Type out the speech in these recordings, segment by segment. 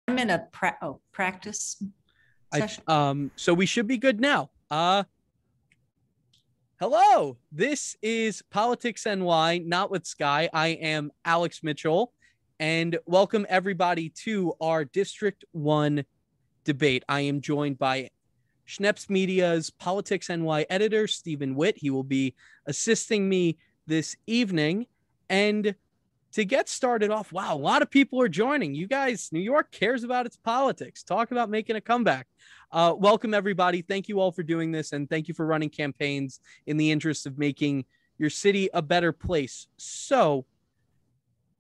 I'm in a practice session. So we should be good now. Hello, this is Politics NY, not with Sky. I am Alex Mitchell, and welcome everybody to our District 1 debate. I am joined by Schneps Media's Politics NY editor, Stephen Witt. He will be assisting me this evening. And to get started off, wow, a lot of people are joining. You guys, New York cares about its politics. Talk about making a comeback. Welcome, everybody. Thank you all for doing this, and thank you for running campaigns in the interest of making your city a better place. So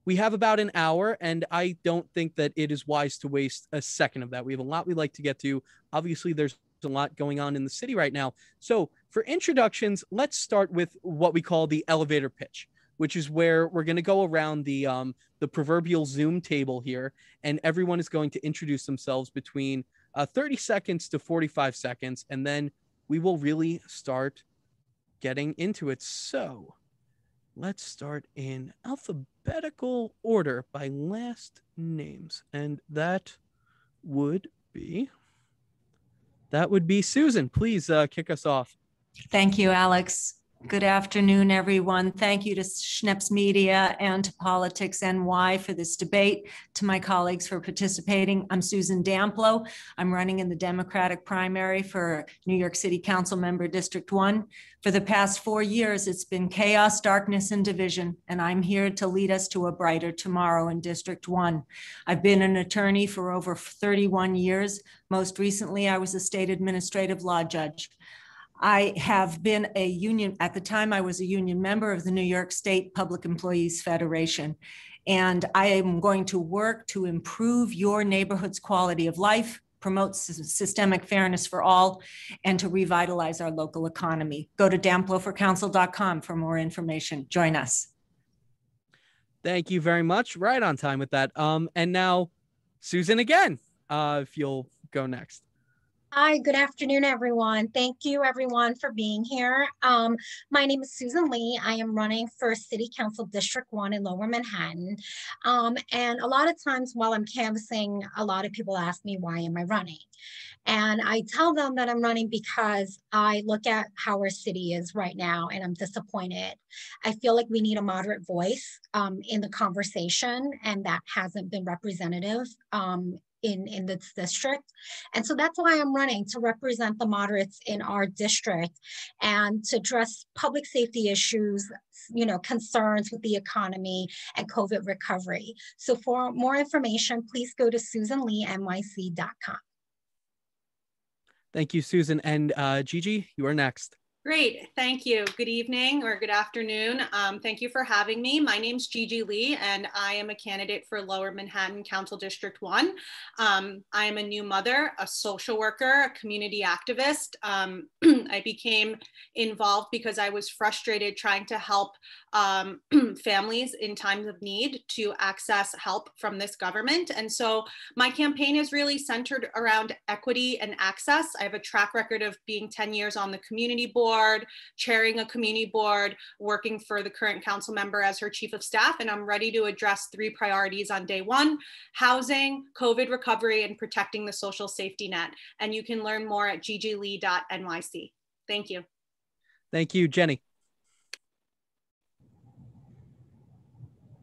we have about an hour, and I don't think that it is wise to waste a second of that. We have a lot we'd like to get to. Obviously, there's a lot going on in the city right now. So for introductions, let's start with what we call the elevator pitch, which is where we're going to go around the proverbial Zoom table here, and everyone is going to introduce themselves between 30 seconds to 45 seconds, and then we will really start getting into it. So let's start in alphabetical order by last names, and that would be Susan. Please kick us off. Thank you, Alex. Good afternoon, everyone. Thank you to Schneps Media and to Politics NY for this debate, to my colleagues for participating. I'm Susan Damplow. I'm running in the Democratic primary for New York City Council Member District 1. For the past 4 years, it's been chaos, darkness, and division, and I'm here to lead us to a brighter tomorrow in District 1. I've been an attorney for over 31 years. Most recently, I was a state administrative law judge. I have been a union, at the time I was a union member of the New York State Public Employees Federation, and I am going to work to improve your neighborhood's quality of life, promote systemic fairness for all, and to revitalize our local economy. Go to damplowforcouncil.com for more information. Join us. Thank you very much. Right on time with that. And now Susan again, if you'll go next. Hi, good afternoon, everyone. Thank you, everyone, for being here. My name is Susan Lee. I am running for City Council District 1 in Lower Manhattan. And a lot of times while I'm canvassing, a lot of people ask me, why am I running? And I tell them that I'm running because I look at how our city is right now and I'm disappointed. I feel like we need a moderate voice in the conversation, and that hasn't been representative in this district. And so that's why I'm running, to represent the moderates in our district and to address public safety issues, concerns with the economy and COVID recovery. So for more information, please go to susanleenyc.com. Thank you, Susan. And Gigi, you are next. Great, thank you. Good evening or good afternoon. Thank you for having me. My name's Gigi Lee, and I am a candidate for Lower Manhattan Council District 1. I am a new mother, a social worker, a community activist. I became involved because I was frustrated trying to help families in times of need to access help from this government. And so my campaign is really centered around equity and access. I have a track record of being 10 years on the community board, chairing a community board, working for the current council member as her chief of staff, and I'm ready to address 3 priorities on day 1: housing, COVID recovery, and protecting the social safety net. And you can learn more at gglee.nyc. Thank you. Thank you, Jenny.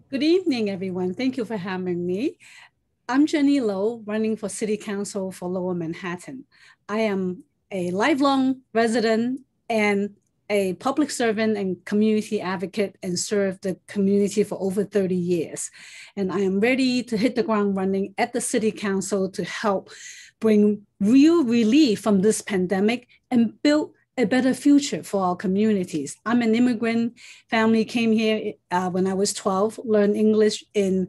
Good evening, everyone. Thank you for having me. I'm Jenny Lowe, running for City Council for Lower Manhattan. I am a lifelong resident and a public servant and community advocate, and served the community for over 30 years. And I am ready to hit the ground running at the City Council to help bring real relief from this pandemic and build a better future for our communities. I'm an immigrant. Family came here when I was 12, learned English in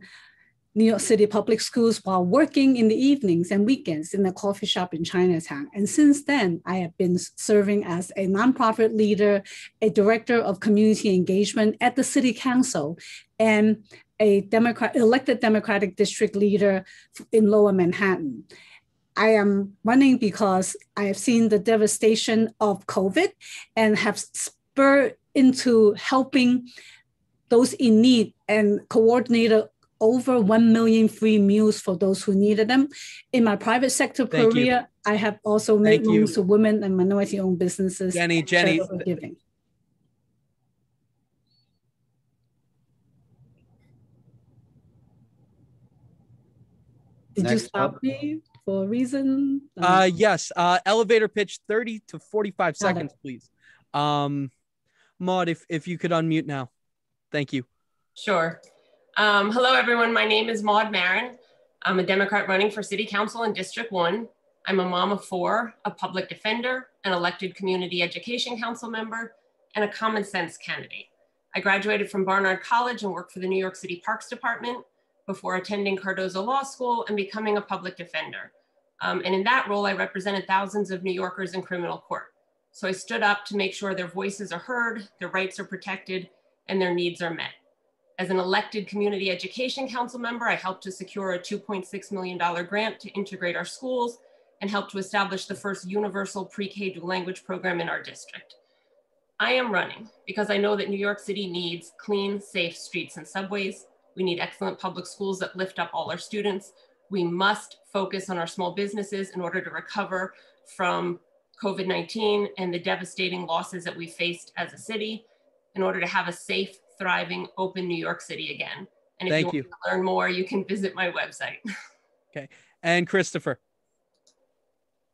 New York City public schools while working in the evenings and weekends in a coffee shop in Chinatown. And since then, I have been serving as a nonprofit leader, a director of community engagement at the City Council, and a elected Democratic district leader in Lower Manhattan. I am running because I have seen the devastation of COVID and have spurred into helping those in need and coordinated over 1 million free meals for those who needed them. In my private sector career, I have also made loans to women and minority-owned businesses. Jenny, giving. Did you stop me for a reason? Yes. Elevator pitch, 30 to 45 seconds, please. Maud, if you could unmute now. Thank you. Sure. Hello, everyone. My name is Maud Marin. I'm a Democrat running for City Council in District 1. I'm a mom of 4, a public defender, an elected community education council member, and a common sense candidate. I graduated from Barnard College and worked for the New York City Parks Department before attending Cardozo Law School and becoming a public defender. And in that role, I represented thousands of New Yorkers in criminal court. So I stood up to make sure their voices are heard, their rights are protected, and their needs are met. As an elected community education council member, I helped to secure a $2.6 million grant to integrate our schools and helped to establish the first universal pre-K dual language program in our district. I am running because I know that New York City needs clean, safe streets and subways. We need excellent public schools that lift up all our students. We must focus on our small businesses in order to recover from COVID-19 and the devastating losses that we faced as a city in order to have a safe, thriving, open New York City again. And if you want to learn more, you can visit my website. Okay. And Christopher.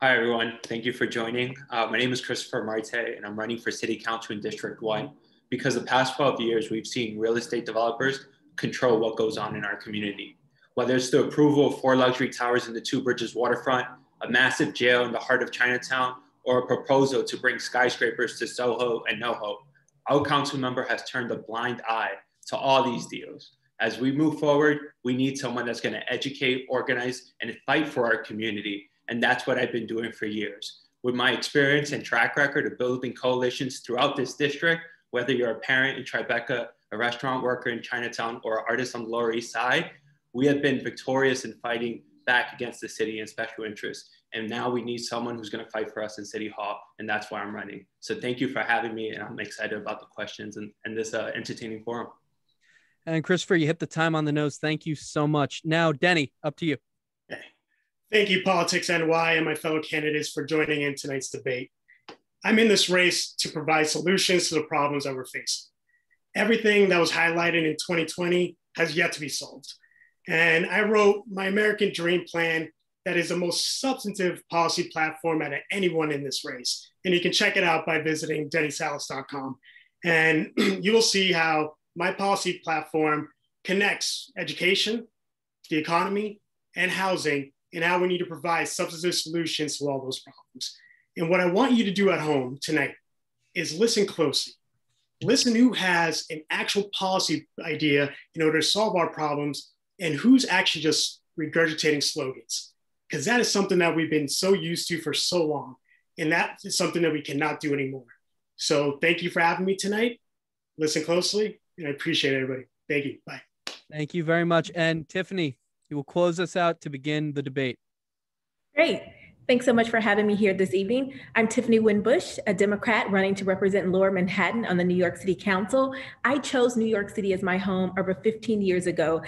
Hi, everyone. Thank you for joining. My name is Christopher Marte, and I'm running for City Council in District 1. Because the past 12 years, we've seen real estate developers control what goes on in our community. Whether it's the approval of 4 luxury towers in the Two Bridges waterfront, a massive jail in the heart of Chinatown, or a proposal to bring skyscrapers to Soho and NoHo, our council member has turned a blind eye to all these deals. As we move forward, we need someone that's going to educate, organize, and fight for our community. And that's what I've been doing for years. With my experience and track record of building coalitions throughout this district, whether you're a parent in Tribeca, a restaurant worker in Chinatown, or an artist on the Lower East Side, we have been victorious in fighting back against the city and special interests. And now we need someone who's going to fight for us in City Hall. And that's why I'm running. So thank you for having me. And I'm excited about the questions and this entertaining forum. And Christopher, you hit the time on the nose. Thank you so much. Now, Denny, up to you. Okay. Thank you, PoliticsNY and my fellow candidates for joining in tonight's debate. I'm in this race to provide solutions to the problems that we're facing. Everything that was highlighted in 2020 has yet to be solved. And I wrote my American Dream Plan that is the most substantive policy platform out of anyone in this race. And you can check it out by visiting dennysalas.com. And you will see how my policy platform connects education, the economy, and housing, and how we need to provide substantive solutions to all those problems. And what I want you to do at home tonight is listen closely. Listen who has an actual policy idea in order to solve our problems and who's actually just regurgitating slogans. Because that is something that we've been so used to for so long. And that is something that we cannot do anymore. So thank you for having me tonight. Listen closely, and I appreciate everybody. Thank you. Bye. Thank you very much. And Tiffany, you will close us out to begin the debate. Great. Thanks so much for having me here this evening. I'm Tiffany Winbush, a Democrat running to represent Lower Manhattan on the New York City Council. I chose New York City as my home over 15 years ago.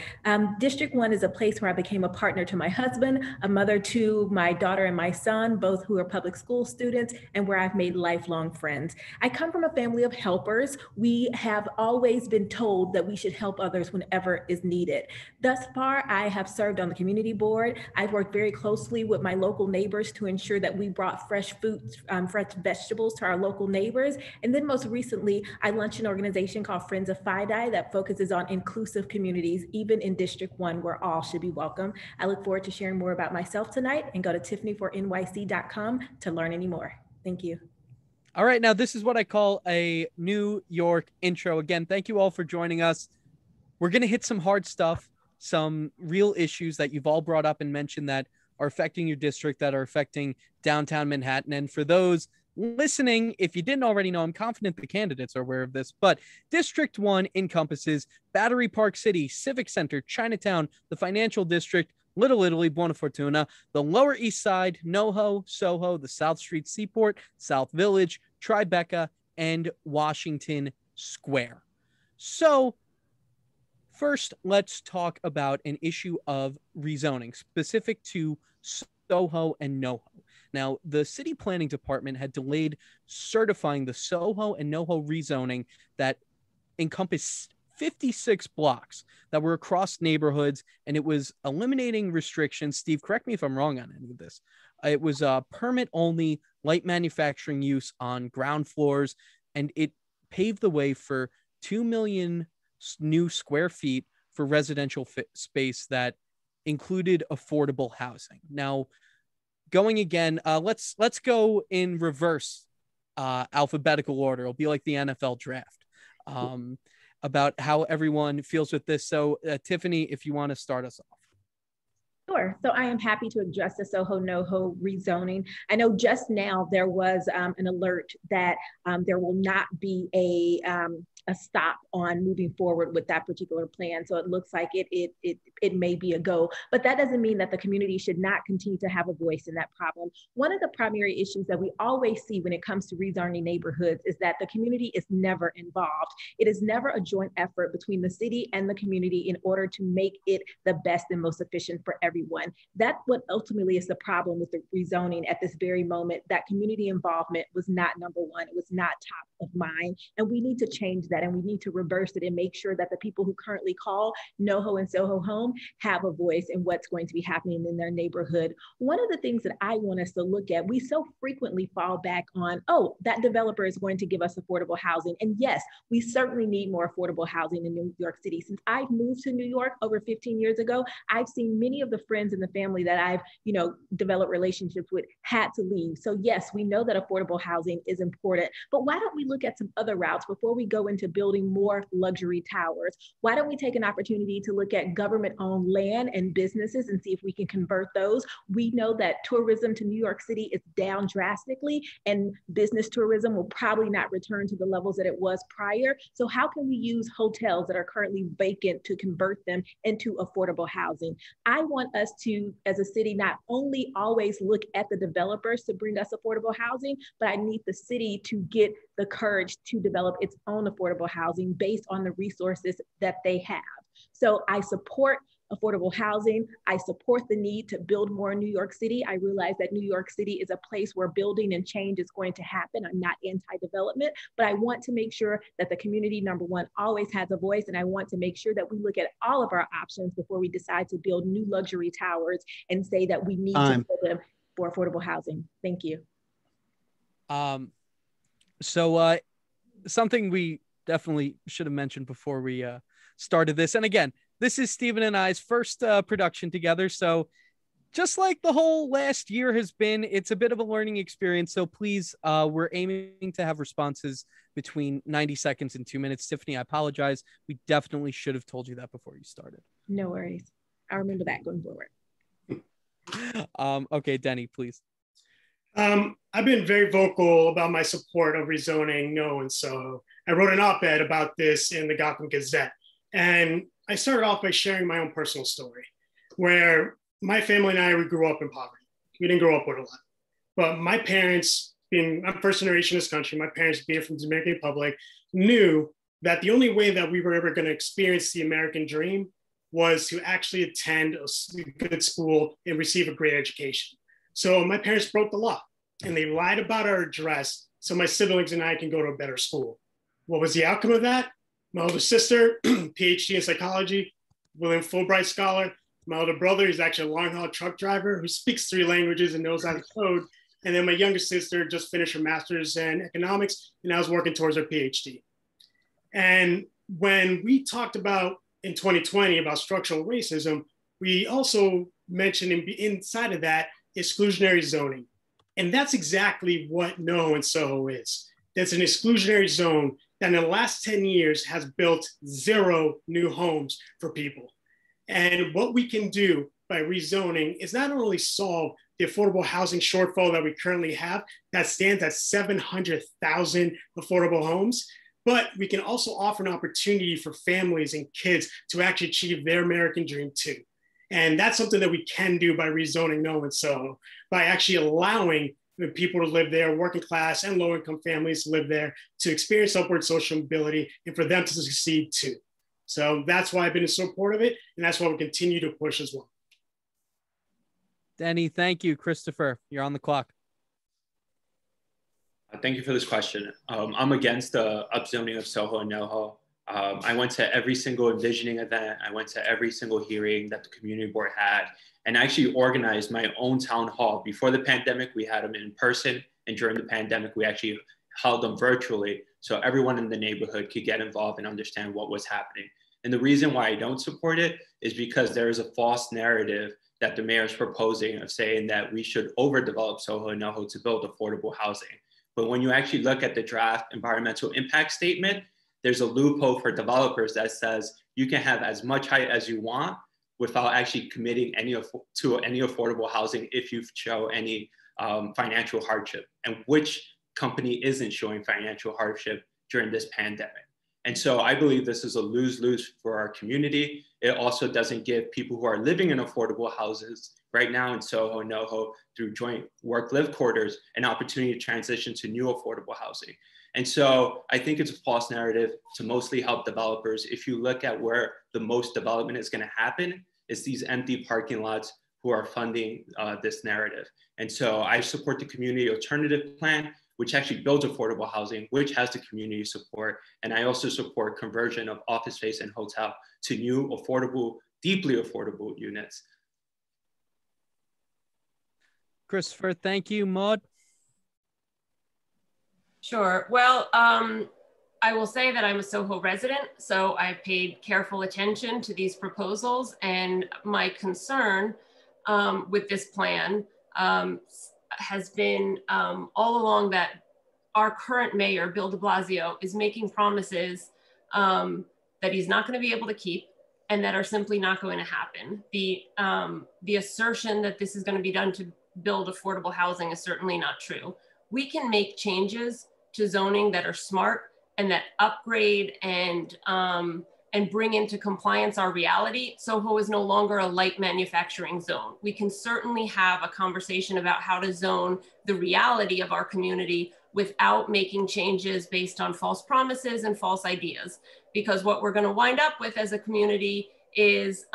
District 1 is a place where I became a partner to my husband, a mother to my daughter and my son, both who are public school students, and where I've made lifelong friends. I come from a family of helpers. We have always been told that we should help others whenever is needed. Thus far, I have served on the community board. I've worked very closely with my local neighbors to ensure that we brought fresh foods, fresh vegetables to our local neighbors. And then most recently, I launched an organization called Friends of FIDI that focuses on inclusive communities, even in District 1, where all should be welcome. I look forward to sharing more about myself tonight, and go to tiffanyfornyc.com to learn any more. Thank you. All right, now this is what I call a New York intro. Again, thank you all for joining us. We're going to hit some hard stuff, some real issues that you've all brought up and mentioned that are affecting your district, that are affecting downtown Manhattan. And for those listening, if you didn't already know, I'm confident the candidates are aware of this, but District 1 encompasses Battery Park City, Civic Center, Chinatown, the Financial District, Little Italy, Buona Fortuna, the Lower East Side, NoHo, Soho, the South Street Seaport, South Village, Tribeca, and Washington Square. So first, let's talk about an issue of rezoning specific to Soho and NoHo. Now, the city planning department had delayed certifying the Soho and NoHo rezoning that encompassed 56 blocks that were across neighborhoods, and it was eliminating restrictions. Steve, correct me if I'm wrong on any of this. It was a permit-only light manufacturing use on ground floors, and it paved the way for 2 million new square feet for residential space that included affordable housing. Now, going again, let's go in reverse alphabetical order. It'll be like the NFL draft. About how everyone feels with this. So Tiffany, if you want to start us off. Sure. So I am happy to address the Soho NoHo rezoning. I know just now there was an alert that there will not be a stop on moving forward with that particular plan. So it looks like it may be a go, but that doesn't mean that the community should not continue to have a voice in that problem. One of the primary issues that we always see when it comes to rezoning neighborhoods is that the community is never involved. It is never a joint effort between the city and the community in order to make it the best and most efficient for everyone. That's what ultimately is the problem with the rezoning at this very moment. That community involvement was not number one. It was not top of mind. And we need to change that, and we need to reverse it and make sure that the people who currently call NoHo and Soho home have a voice in what's going to be happening in their neighborhood. One of the things that I want us to look at, we so frequently fall back on, oh, that developer is going to give us affordable housing. And yes, we certainly need more affordable housing in New York City. Since I've moved to New York over 15 years ago, I've seen many of the friends in the family that I've, developed relationships with had to leave. So yes, we know that affordable housing is important, but why don't we look at some other routes before we go into building more luxury towers? Why don't we take an opportunity to look at government-owned land and businesses and see if we can convert those? We know that tourism to New York City is down drastically, and business tourism will probably not return to the levels that it was prior. So how can we use hotels that are currently vacant to convert them into affordable housing? I want us to, as a city, not only always look at the developers to bring us affordable housing, but I need the city to get the courage to develop its own affordable housing based on the resources that they have. So I support affordable housing. I support the need to build more in New York City. I realize that New York City is a place where building and change is going to happen. I'm not anti-development, but I want to make sure that the community, number one, always has a voice. And I want to make sure that we look at all of our options before we decide to build new luxury towers and say that we need to build them for affordable housing. Thank you. So something we definitely should have mentioned before we started this. And again, this is Stephen and I's first production together. So just like the whole last year has been, it's a bit of a learning experience. So please, we're aiming to have responses between 90 seconds and 2 minutes. Tiffany, I apologize. We definitely should have told you that before you started. No worries. I'll remember that going forward. Okay, Denny, please. I've been very vocal about my support of rezoning NoHo and Soho. I wrote an op-ed about this in the Gotham Gazette. And I started off by sharing my own personal story, where my family and I, we grew up in poverty. We didn't grow up with a lot. But my parents, I'm first generation in this country, my parents being from the Dominican Republic, knew that the only way that we were ever going to experience the American dream was to actually attend a good school and receive a great education. So my parents broke the law and they lied about our address so my siblings and I can go to a better school. What was the outcome of that? My older sister, PhD in psychology, William Fulbright scholar. My older brother is actually a long-haul truck driver who speaks 3 languages and knows how to code. And then my younger sister just finished her master's in economics and now is working towards her PhD. And when we talked about in 2020 about structural racism, we also mentioned inside of that exclusionary zoning. And that's exactly what NoHo and Soho is. That's an exclusionary zone that in the last 10 years has built 0 new homes for people. And what we can do by rezoning is not only solve the affordable housing shortfall that we currently have, that stands at 700,000 affordable homes, but we can also offer an opportunity for families and kids to actually achieve their American dream too. And that's something that we can do by rezoning NoHo and Soho, by actually allowing people to live there, working class and low income families to live there, to experience upward social mobility and for them to succeed too. So that's why I've been in support of it, and that's why we'll continue to push as well. Denny, thank you. Christopher, you're on the clock. Thank you for this question. I'm against the upzoning of Soho and NoHo. I went to every single envisioning event. I went to every single hearing that the community board had, and actually organized my own town hall. Before the pandemic, we had them in person, and during the pandemic, we actually held them virtually so everyone in the neighborhood could get involved and understand what was happening. And the reason why I don't support it is because there is a false narrative that the mayor is proposing of saying that we should overdevelop Soho and NoHo to build affordable housing. But when you actually look at the draft environmental impact statement, there's a loophole for developers that says you can have as much height as you want without actually committing to any affordable housing if you show any financial hardship. And which company isn't showing financial hardship during this pandemic? And so I believe this is a lose-lose for our community. It also doesn't give people who are living in affordable houses right now in Soho and NoHo through joint work-live quarters an opportunity to transition to new affordable housing. And so I think it's a false narrative to mostly help developers. If you look at where the most development is going to happen, it's these empty parking lots who are funding this narrative. And so I support the community alternative plan, which actually builds affordable housing, which has the community support. And I also support conversion of office space and hotel to new affordable, deeply affordable units. Christopher, thank you. Maud? Sure. Well, I will say that I'm a Soho resident, so I've paid careful attention to these proposals, and my concern with this plan has been all along that our current mayor, Bill de Blasio, is making promises that he's not going to be able to keep and that are simply not going to happen. The assertion that this is going to be done to build affordable housing is certainly not true. We can make changes to zoning that are smart and that upgrade and bring into compliance our reality. Soho is no longer a light manufacturing zone. We can certainly have a conversation about how to zone the reality of our community without making changes based on false promises and false ideas. Because what we're gonna wind up with as a community is,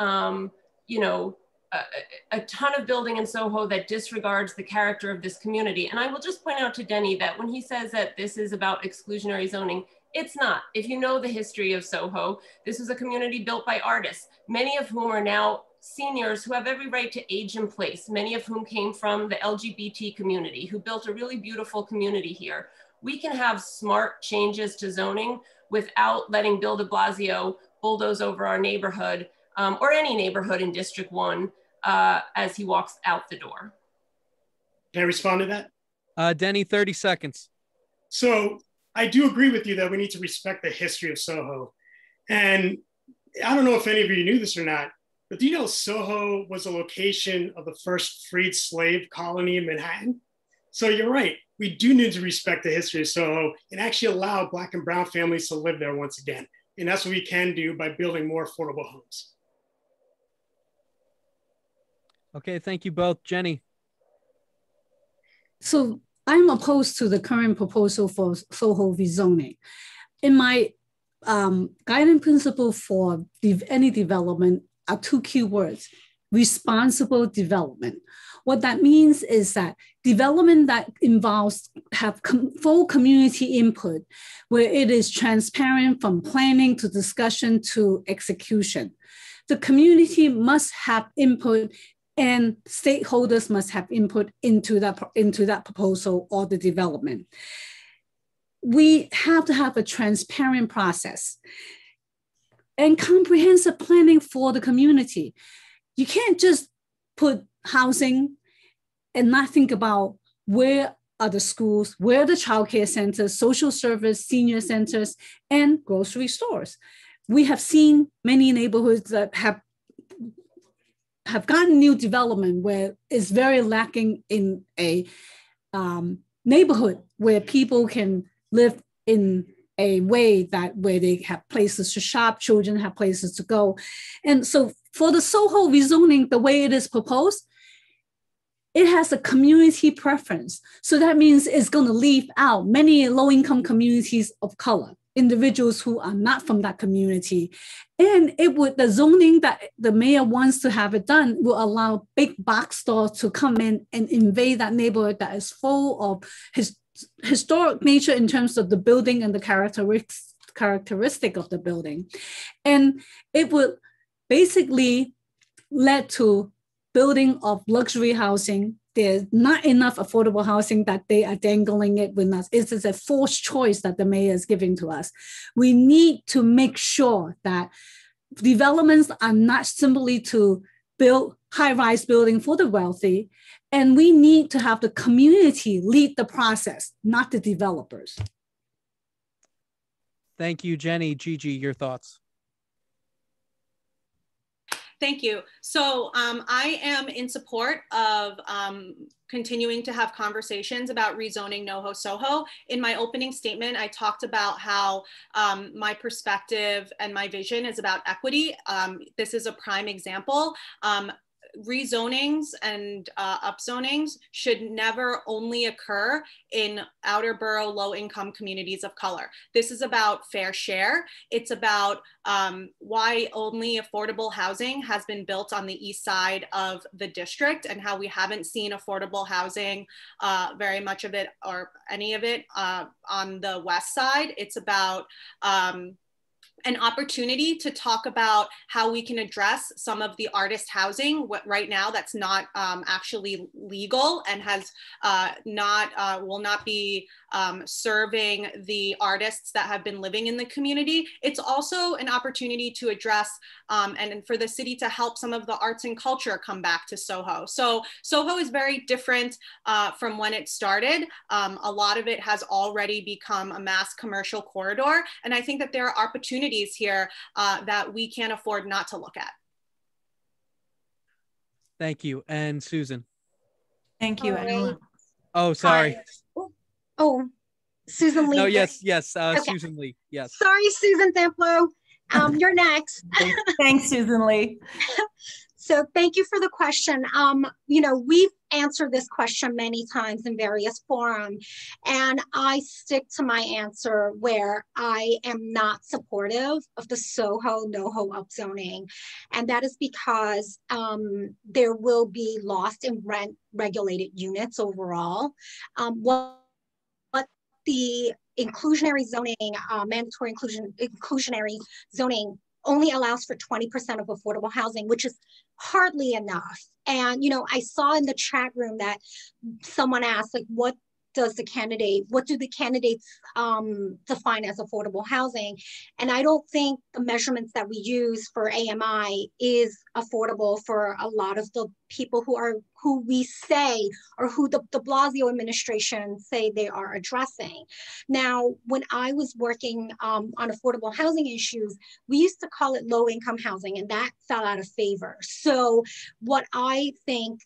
a ton of building in Soho that disregards the character of this community. And I will just point out to Denny that when he says that this is about exclusionary zoning, it's not. If you know the history of Soho, this is a community built by artists, many of whom are now seniors who have every right to age in place, many of whom came from the LGBT community, who built a really beautiful community here. We can have smart changes to zoning without letting Bill de Blasio bulldoze over our neighborhood or any neighborhood in District 1 as he walks out the door. Can I respond to that? Denny, 30 seconds. So I do agree with you that we need to respect the history of Soho. And I don't know if any of you knew this or not, but do you know Soho was a location of the first freed slave colony in Manhattan? So you're right. We do need to respect the history of Soho and actually allow Black and brown families to live there once again. And that's what we can do by building more affordable homes. Okay, thank you both. Jenny? So I'm opposed to the current proposal for Soho rezoning. In my guiding principle for any development are two key words: responsible development. What that means is that development that involves full community input, where it is transparent from planning to discussion to execution. The community must have input and stakeholders must have input into that proposal or the development. We have to have a transparent process and comprehensive planning for the community. You can't just put housing and not think about where are the schools, where are the childcare centers, social service, senior centers, and grocery stores. We have seen many neighborhoods that have gotten new development where it's very lacking in a neighborhood where people can live in a way where they have places to shop, children have places to go. And so for the Soho rezoning, the way it is proposed, it has a community preference. So that means it's going to leave out many low-income communities of color. individuals who are not from that community. And the zoning that the mayor wants to have it done will allow big box stores to come in and invade that neighborhood that is full of historic nature in terms of the building and the characteristic of the building. And it would basically lead to building of luxury housing. There's not enough affordable housing that they are dangling it with us. It is a forced choice that the mayor is giving to us. We need to make sure that developments are not simply to build high-rise building for the wealthy, and we need to have the community lead the process, not the developers. Thank you, Jenny. Gigi, your thoughts? Thank you. So I am in support of continuing to have conversations about rezoning NoHo Soho. In my opening statement, I talked about how my perspective and my vision is about equity. This is a prime example. Rezonings and upzonings should never only occur in outer borough low-income communities of color. This is about fair share. It's about why only affordable housing has been built on the east side of the district and how we haven't seen affordable housing, very much of it or any of it on the west side. It's about an opportunity to talk about how we can address some of the artist housing right now that's not actually legal and has will not be serving the artists that have been living in the community. It's also an opportunity to address and for the city to help some of the arts and culture come back to Soho. So Soho is very different from when it started. A lot of it has already become a mass commercial corridor. And I think that there are opportunities here that we can't afford not to look at. Thank you. And Susan. Thank you. Right. Oh, sorry. Oh, Susan Lee. No, yes. Okay. Susan Lee. Yes. Sorry, Susan Damplow. You're next. Thanks, Susan Lee. So thank you for the question. We've answered this question many times in various forums, and I stick to my answer where I am not supportive of the Soho NoHo upzoning. And that is because there will be lost in rent regulated units overall. What the inclusionary zoning, mandatory inclusionary zoning only allows for 20% of affordable housing, which is hardly enough. And, I saw in the chat room that someone asked, like, what do the candidates define as affordable housing? And I don't think the measurements that we use for AMI is affordable for a lot of the people who we say, or who the de Blasio administration say they are addressing. Now, when I was working on affordable housing issues, we used to call it low income housing, and that fell out of favor. So what I think,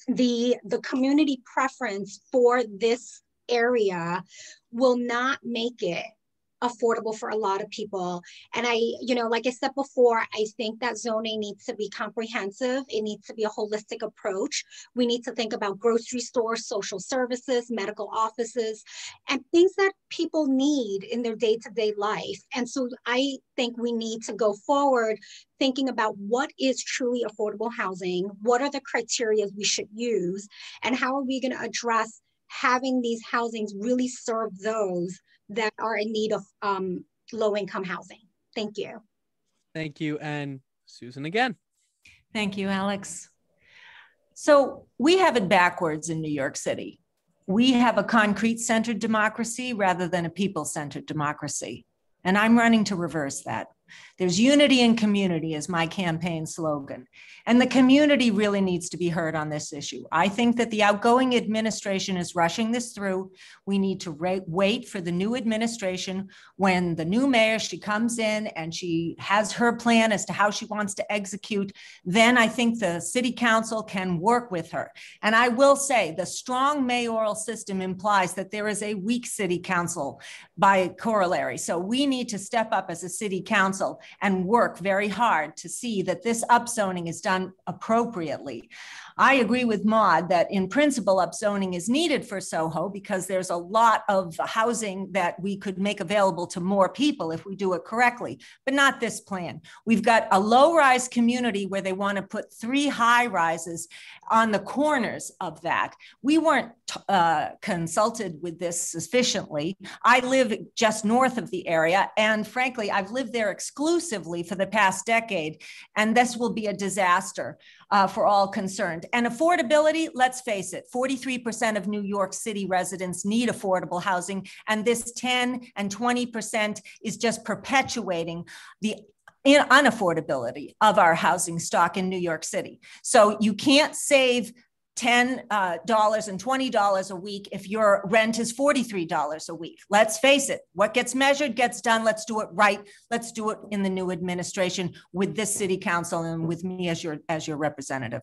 the community preference for this area will not make it affordable for a lot of people. And like I said before, I think that zoning needs to be comprehensive. It needs to be a holistic approach. We need to think about grocery stores, social services, medical offices, and things that people need in their day-to-day life. And so I think we need to go forward thinking about what is truly affordable housing, what are the criteria we should use, and how are we going to address having these housings really serve those that are in need of low-income housing. Thank you. Thank you. And Susan again. Thank you, Alex. So we have it backwards in New York City. We have a concrete-centered democracy rather than a people-centered democracy. And I'm running to reverse that. There's unity in community is my campaign slogan. And the community really needs to be heard on this issue. I think that the outgoing administration is rushing this through. We need to wait for the new administration. When the new mayor, she comes in and she has her plan as to how she wants to execute, then I think the city council can work with her. And I will say the strong mayoral system implies that there is a weak city council by corollary. So we need to step up as a city council and work very hard to see that this upzoning is done appropriately. I agree with Maud that in principle upzoning is needed for Soho because there's a lot of housing that we could make available to more people if we do it correctly, but not this plan. We've got a low-rise community where they want to put 3 high-rises on the corners of that. We weren't consulted with this sufficiently. I live just north of the area, and frankly, I've lived there exclusively for the past decade, and this will be a disaster for all concerned. And affordability, let's face it, 43% of New York City residents need affordable housing, and this 10 and 20% is just perpetuating the unaffordability of our housing stock in New York City. So you can't save $10 and $20 a week if your rent is $43 a week. Let's face it, what gets measured gets done. Let's do it right. Let's do it in the new administration with this city council and with me as your representative.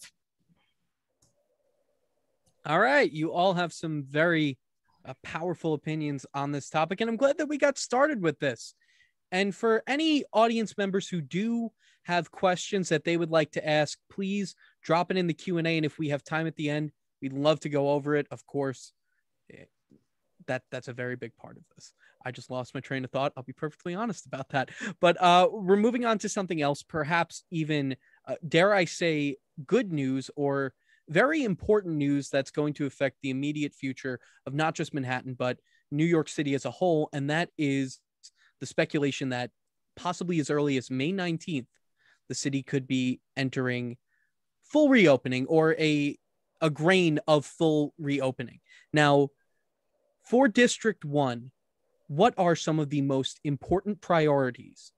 All right, you all have some very powerful opinions on this topic, and I'm glad that we got started with this. And for any audience members who do have questions that they would like to ask, please drop it in the Q&A. And if we have time at the end, we'd love to go over it. Of course, that's a very big part of this. I just lost my train of thought. I'll be perfectly honest about that. But we're moving on to something else, perhaps even, dare I say, good news or very important news that's going to affect the immediate future of not just Manhattan, but New York City as a whole. And that is the speculation that possibly as early as May 19th, the city could be entering full reopening or a grain of full reopening. Now, for District 1, what are some of the most important priorities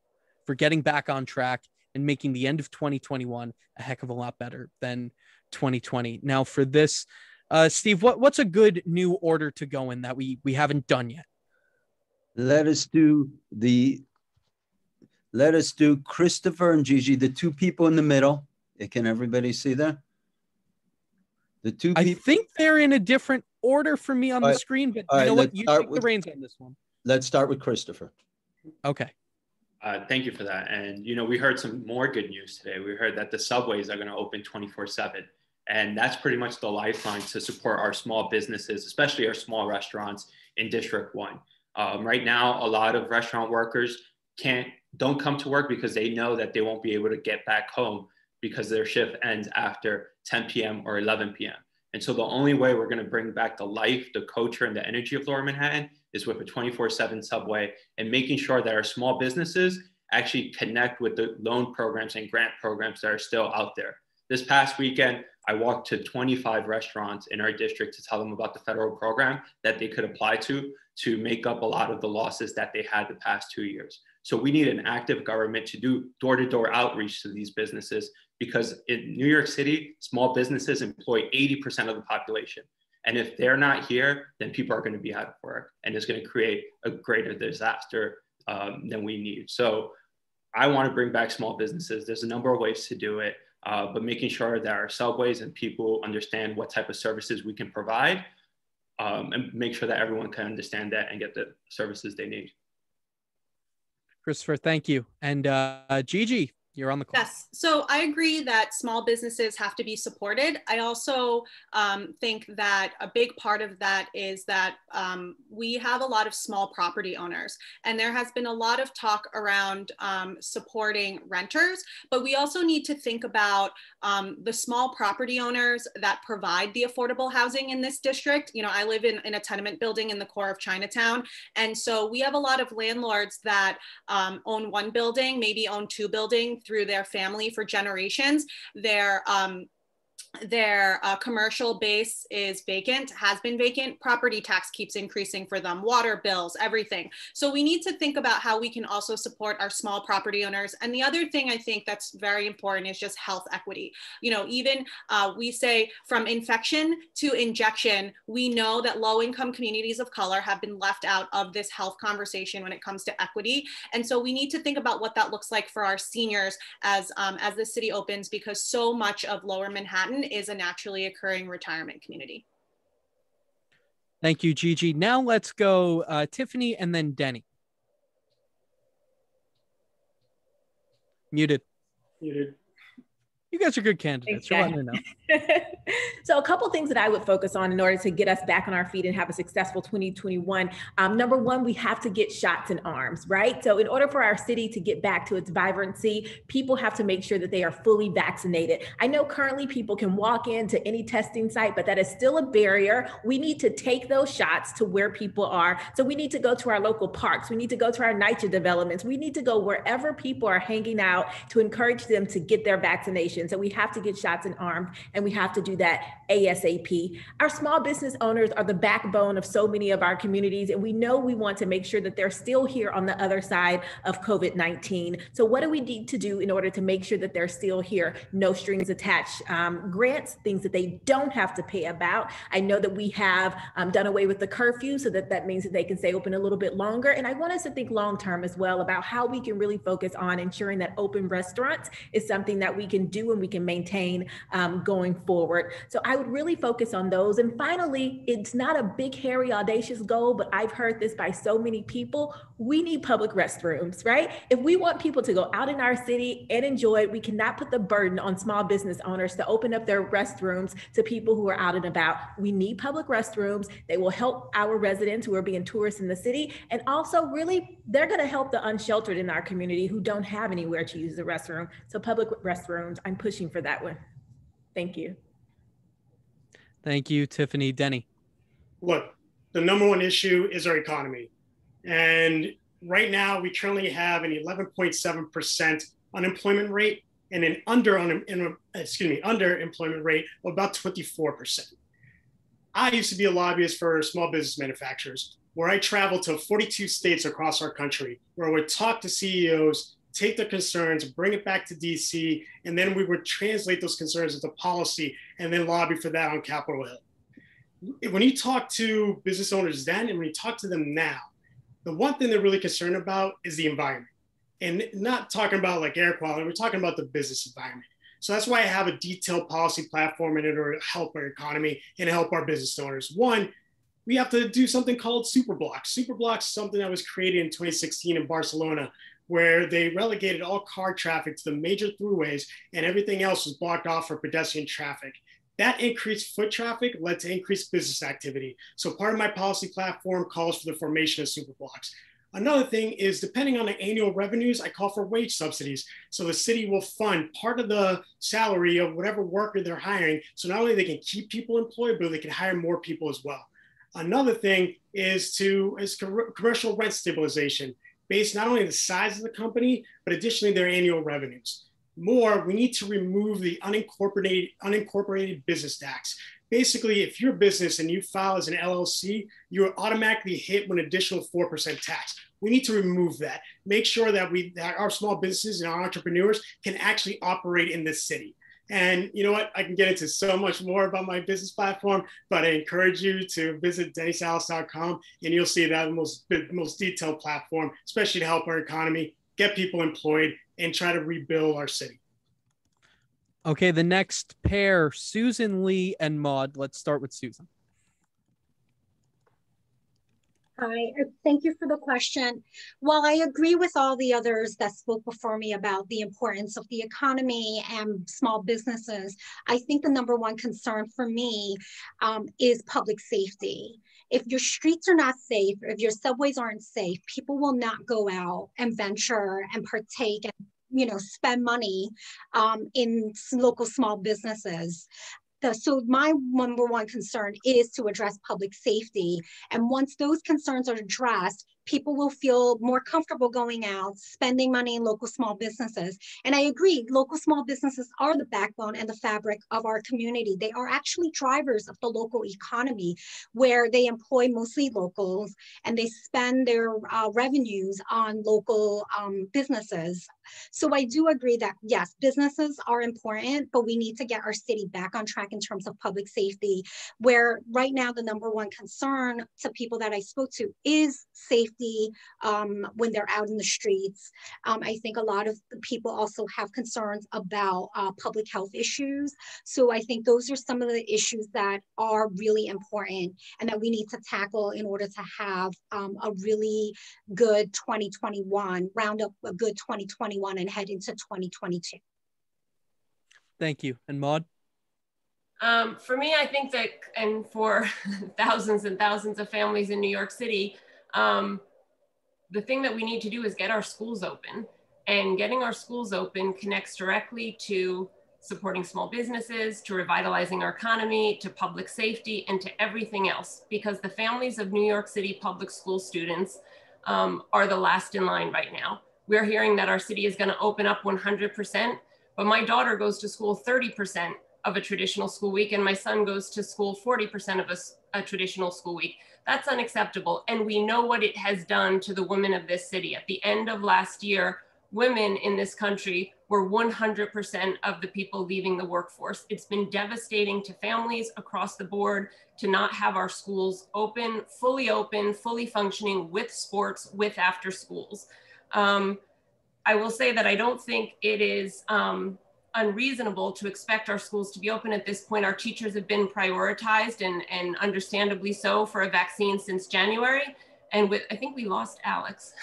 for getting back on track and making the end of 2021 a heck of a lot better than 2020? Now, for this, Steve, what's a good new order to go in that we haven't done yet? Let us do Christopher and Gigi, the 2 people in the middle. Can everybody see that? The 2 people. I think they're in a different order for me on the screen, but you know what? You take the reins on this one. Let's start with Christopher. Okay. Thank you for that. And, we heard some more good news today. We heard that the subways are going to open 24/7. And that's pretty much the lifeline to support our small businesses, especially our small restaurants in District 1. Right now, a lot of restaurant workers don't come to work because they know that they won't be able to get back home because their shift ends after 10 p.m. or 11 p.m. And so the only way we're going to bring back the life, the culture, and the energy of Lower Manhattan is with a 24/7 subway and making sure that our small businesses actually connect with the loan programs and grant programs that are still out there. This past weekend, I walked to 25 restaurants in our district to tell them about the federal program that they could apply to make up a lot of the losses that they had the past 2 years. So we need an active government to do door-to-door outreach to these businesses because in New York City, small businesses employ 80% of the population. And if they're not here, then people are going to be out of work and it's going to create a greater disaster than we need. So I want to bring back small businesses. There's a number of ways to do it, but making sure that our subways and people understand what type of services we can provide and make sure that everyone can understand that and get the services they need. Christopher, thank you. And Gigi, you're on the call. Yes, so I agree that small businesses have to be supported. I also think that a big part of that is that we have a lot of small property owners, and there has been a lot of talk around supporting renters, but we also need to think about the small property owners that provide the affordable housing in this district. I live in a tenement building in the core of Chinatown, and so we have a lot of landlords that own one building, maybe own 2 buildings through their family for generations. Their commercial base is vacant, has been vacant. Property tax keeps increasing for them, water bills, everything. So we need to think about how we can also support our small property owners. And the other thing I think that's very important is just health equity. Even we say from infection to injection, we know that low-income communities of color have been left out of this health conversation when it comes to equity. And so we need to think about what that looks like for our seniors as the city opens, because so much of Lower Manhattan is a naturally occurring retirement community. Thank you, Gigi. Now let's go Tiffany and then Denny. Muted. You guys are good candidates. You're letting me know. So a couple things that I would focus on in order to get us back on our feet and have a successful 2021. Number one, we have to get shots in arms, right? So in order for our city to get back to its vibrancy, people have to make sure that they are fully vaccinated. I know currently people can walk into any testing site, but that is still a barrier. We need to take those shots to where people are. So we need to go to our local parks. We need to go to our NYC developments. We need to go wherever people are hanging out to encourage them to get their vaccination. So we have to get shots in arms, and we have to do that ASAP. Our small business owners are the backbone of so many of our communities, and we know we want to make sure that they're still here on the other side of COVID-19. So what do we need to do in order to make sure that they're still here? No strings attached grants, things that they don't have to pay about. I know that we have done away with the curfew, so that means that they can stay open a little bit longer. And I want us to think long-term as well about how we can really focus on ensuring that open restaurants is something that we can do and we can maintain going forward. So I would really focus on those. And finally, it's not a big, hairy, audacious goal, but I've heard this by so many people. We need public restrooms, right? If we want people to go out in our city and enjoy it, we cannot put the burden on small business owners to open up their restrooms to people who are out and about. We need public restrooms. They will help our residents who are being tourists in the city. And also really, they're gonna help the unsheltered in our community who don't have anywhere to use the restroom. So public restrooms, I'm pushing for that one. Thank you. Thank you, Tiffany. Denny. Look, the number one issue is our economy. And right now, we currently have an 11.7% unemployment rate and an underemployment rate of about 24%. I used to be a lobbyist for small business manufacturers, where I traveled to 42 states across our country, where I would talk to CEOs, take their concerns, bring it back to DC, and then we would translate those concerns into policy and then lobby for that on Capitol Hill. When you talk to business owners then and when you talk to them now, the one thing they're really concerned about is the environment. And not talking about like air quality, we're talking about the business environment. So that's why I have a detailed policy platform in order to help our economy and help our business owners. One, we have to do something called Superblocks. Superblocks is something that was created in 2016 in Barcelona, where they relegated all car traffic to the major throughways and everything else was blocked off for pedestrian traffic. That increased foot traffic led to increased business activity. So part of my policy platform calls for the formation of Superblocks. Another thing is, depending on the annual revenues, I call for wage subsidies. So the city will fund part of the salary of whatever worker they're hiring. So not only they can keep people employed, but they can hire more people as well. Another thing is commercial rent stabilization, based not only on the size of the company, but additionally their annual revenues. More, we need to remove the unincorporated business tax. Basically, if you're a business and you file as an LLC, you're automatically hit with an additional 4% tax. We need to remove that. Make sure that our small businesses and our entrepreneurs can actually operate in this city. And you know what? I can get into so much more about my business platform, but I encourage you to visit dennysalas.com and you'll see that most detailed platform, especially to help our economy, get people employed, and try to rebuild our city. Okay, the next pair, Susan Lee and Maud. Let's start with Susan. Hi, thank you for the question. While I agree with all the others that spoke before me about the importance of the economy and small businesses, I think the number one concern for me is public safety. If your streets are not safe, if your subways aren't safe, people will not go out and venture and partake and spend money in local small businesses. So my number one concern is to address public safety. And once those concerns are addressed, people will feel more comfortable going out, spending money in local small businesses. And I agree, local small businesses are the backbone and the fabric of our community. They are actually drivers of the local economy, where they employ mostly locals and they spend their revenues on local businesses. So I do agree that yes, businesses are important, but we need to get our city back on track in terms of public safety, where right now the number one concern to people that I spoke to is safety when they're out in the streets. I think a lot of people also have concerns about public health issues. So I think those are some of the issues that are really important and that we need to tackle in order to have a really good 2021, round up a good 2021 and head into 2022. Thank you. And Maud? For me, I think that, and for thousands and thousands of families in New York City, the thing that we need to do is get our schools open. And getting our schools open connects directly to supporting small businesses, to revitalizing our economy, to public safety, and to everything else. Because the families of New York City public school students are the last in line right now. We're hearing that our city is going to open up 100%, but my daughter goes to school 30% of a traditional school week, and my son goes to school 40% of a traditional school week. That's unacceptable. And we know what it has done to the women of this city. At the end of last year, women in this country were 100% of the people leaving the workforce. It's been devastating to families across the board to not have our schools open, fully functioning with sports, with after schools. I will say that I don't think it is unreasonable to expect our schools to be open at this point. Our teachers have been prioritized and understandably so for a vaccine since January. And I think we lost Alex,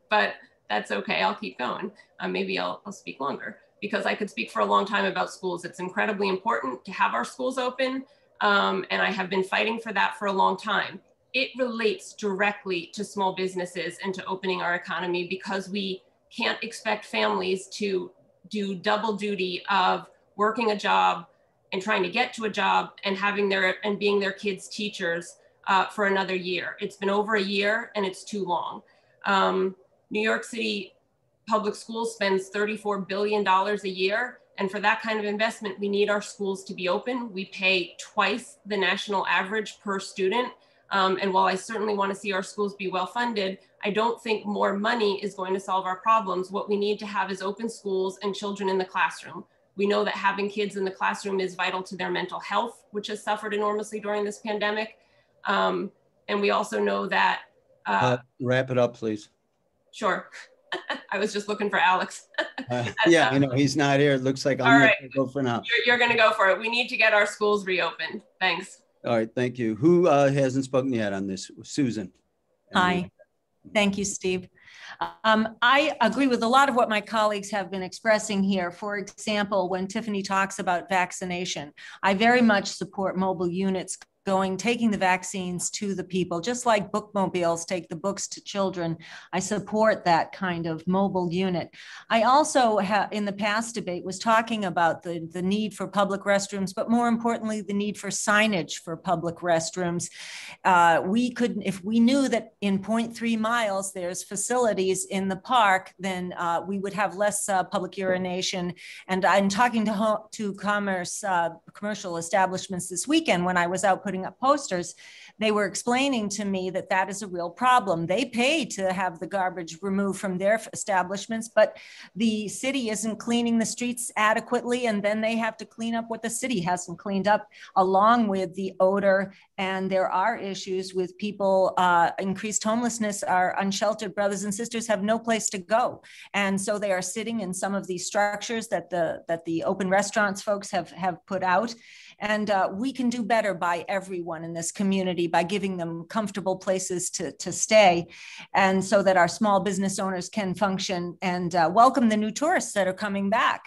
but that's okay, I'll keep going. Maybe I'll speak longer because I could speak for a long time about schools. It's incredibly important to have our schools open. And I have been fighting for that for a long time. It relates directly to small businesses and to opening our economy because we can't expect families to do double duty of working a job and trying to get to a job and being their kids' teachers for another year. It's been over a year and it's too long. New York City public schools spends $34 billion a year. And for that kind of investment, we need our schools to be open. We pay twice the national average per student. And while I certainly want to see our schools be well funded, I don't think more money is going to solve our problems. What we need to have is open schools and children in the classroom. We know that having kids in the classroom is vital to their mental health, which has suffered enormously during this pandemic. And we also know that... wrap it up, please. Sure. I was just looking for Alex. Yeah, I know he's not here. It looks like I'm going to go for now. You're going to go for it. We need to get our schools reopened. Thanks. All right, thank you. Who hasn't spoken yet on this? Susan. Hi. Thank you, Steve. I agree with a lot of what my colleagues have been expressing here. For example, when Tiffany talks about vaccination, I very much support mobile units taking the vaccines to the people, just like bookmobiles take the books to children. I support that kind of mobile unit. I also in the past debate was talking about the need for public restrooms, but more importantly, the need for signage for public restrooms. If we knew that in 0.3 miles, there's facilities in the park, then we would have less public urination. And I'm talking to commercial establishments this weekend when I was out putting up posters. They were explaining to me that that is a real problem. They pay to have the garbage removed from their establishments, but the city isn't cleaning the streets adequately, and then they have to clean up what the city hasn't cleaned up, along with the odor. And there are issues with people, increased homelessness. Our unsheltered brothers and sisters have no place to go. And so they are sitting in some of these structures that the open restaurants folks have put out. And we can do better by everyone in this community by giving them comfortable places to stay, and so that our small business owners can function and welcome the new tourists that are coming back.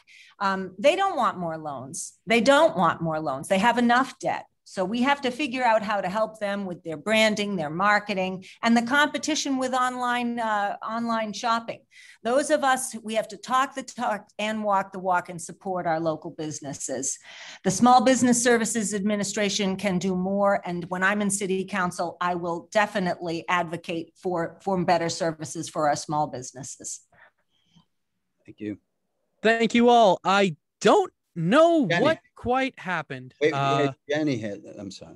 They don't want more loans. They don't want more loans. They have enough debt. So we have to figure out how to help them with their branding, their marketing, and the competition with online shopping. Those of us, we have to talk the talk and walk the walk and support our local businesses. The Small Business Services Administration can do more. And when I'm in City Council, I will definitely advocate for better services for our small businesses. Thank you. Thank you all. I don't know what quite happened. Wait, Jenny had, I'm sorry.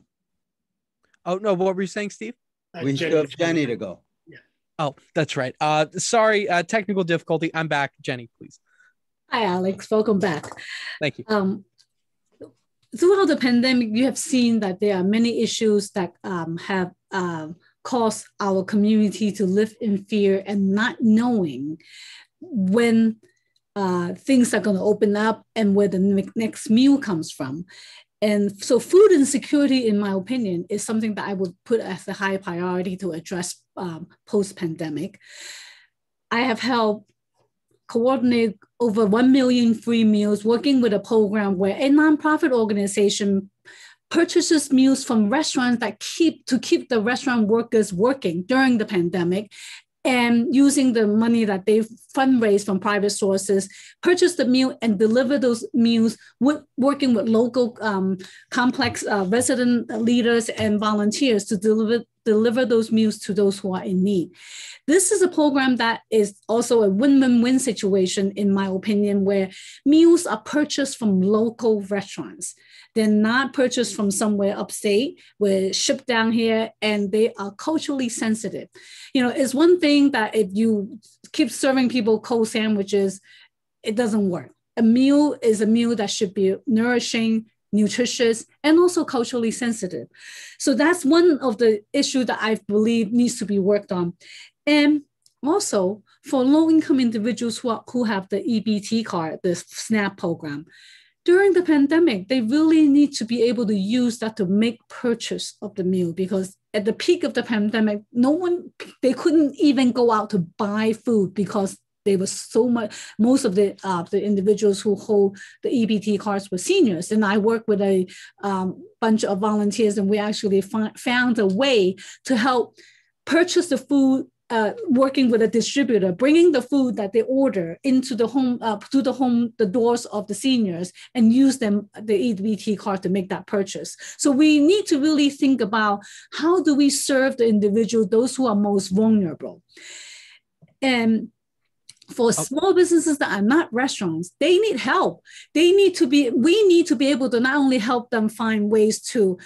Oh, no, what were you saying, Steve? We still have Jenny to go. Yeah. Oh, that's right. Sorry, technical difficulty. I'm back. Jenny, please. Hi, Alex. Welcome back. Thank you. Throughout the pandemic, you have seen that there are many issues that have caused our community to live in fear and not knowing when things are going to open up and where the next meal comes from. And so food insecurity, in my opinion, is something that I would put as a high priority to address post-pandemic. I have held coordinate over 1 million free meals, working with a program where a nonprofit organization purchases meals from restaurants that keep the restaurant workers working during the pandemic, and using the money that they fundraise from private sources, purchase the meal and deliver those meals, working with local complex resident leaders and volunteers to deliver those meals to those who are in need. This is a program that is also a win-win-win situation, in my opinion, where meals are purchased from local restaurants. They're not purchased from somewhere upstate, where shipped down here, and they are culturally sensitive. You know, it's one thing that if you keep serving people cold sandwiches, it doesn't work. A meal is a meal that should be nourishing, nutritious, and also culturally sensitive. So that's one of the issues that I believe needs to be worked on. And also for low-income individuals who have the EBT card, the SNAP program, during the pandemic, they really need to be able to use that to make purchase of the meal, because at the peak of the pandemic, they couldn't even go out to buy food because there was so much. Most of the individuals who hold the EBT cards were seniors. And I work with a bunch of volunteers, and we actually found a way to help purchase the food, working with a distributor, bringing the food that they order into the home, to the doors of the seniors, and use the EBT card to make that purchase. So we need to really think about, how do we serve the individual, those who are most vulnerable? And for small businesses that are not restaurants, they need help. We need to be able to not only help them find ways to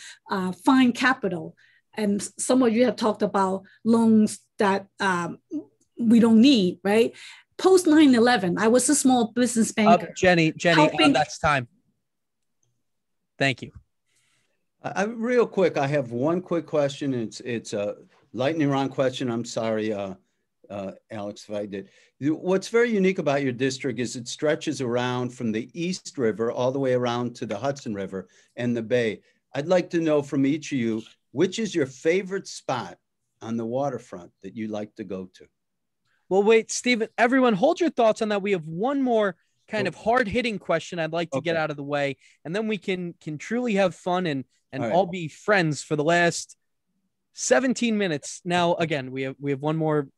find capital, and some of you have talked about loans that we don't need, right? Post 9/11, I was a small business banker. Jenny, that's time. Thank you. Real quick, I have one quick question. It's a lightning round question. I'm sorry, Alex, if I did. What's very unique about your district is it stretches around from the East River all the way around to the Hudson River and the Bay. I'd like to know from each of you, which is your favorite spot on the waterfront that you like to go to? Well, wait, Stephen, everyone hold your thoughts on that. We have one more kind of hard-hitting question I'd like to get out of the way, and then we can truly have fun and all be friends for the last 17 minutes. Now, again, we have one more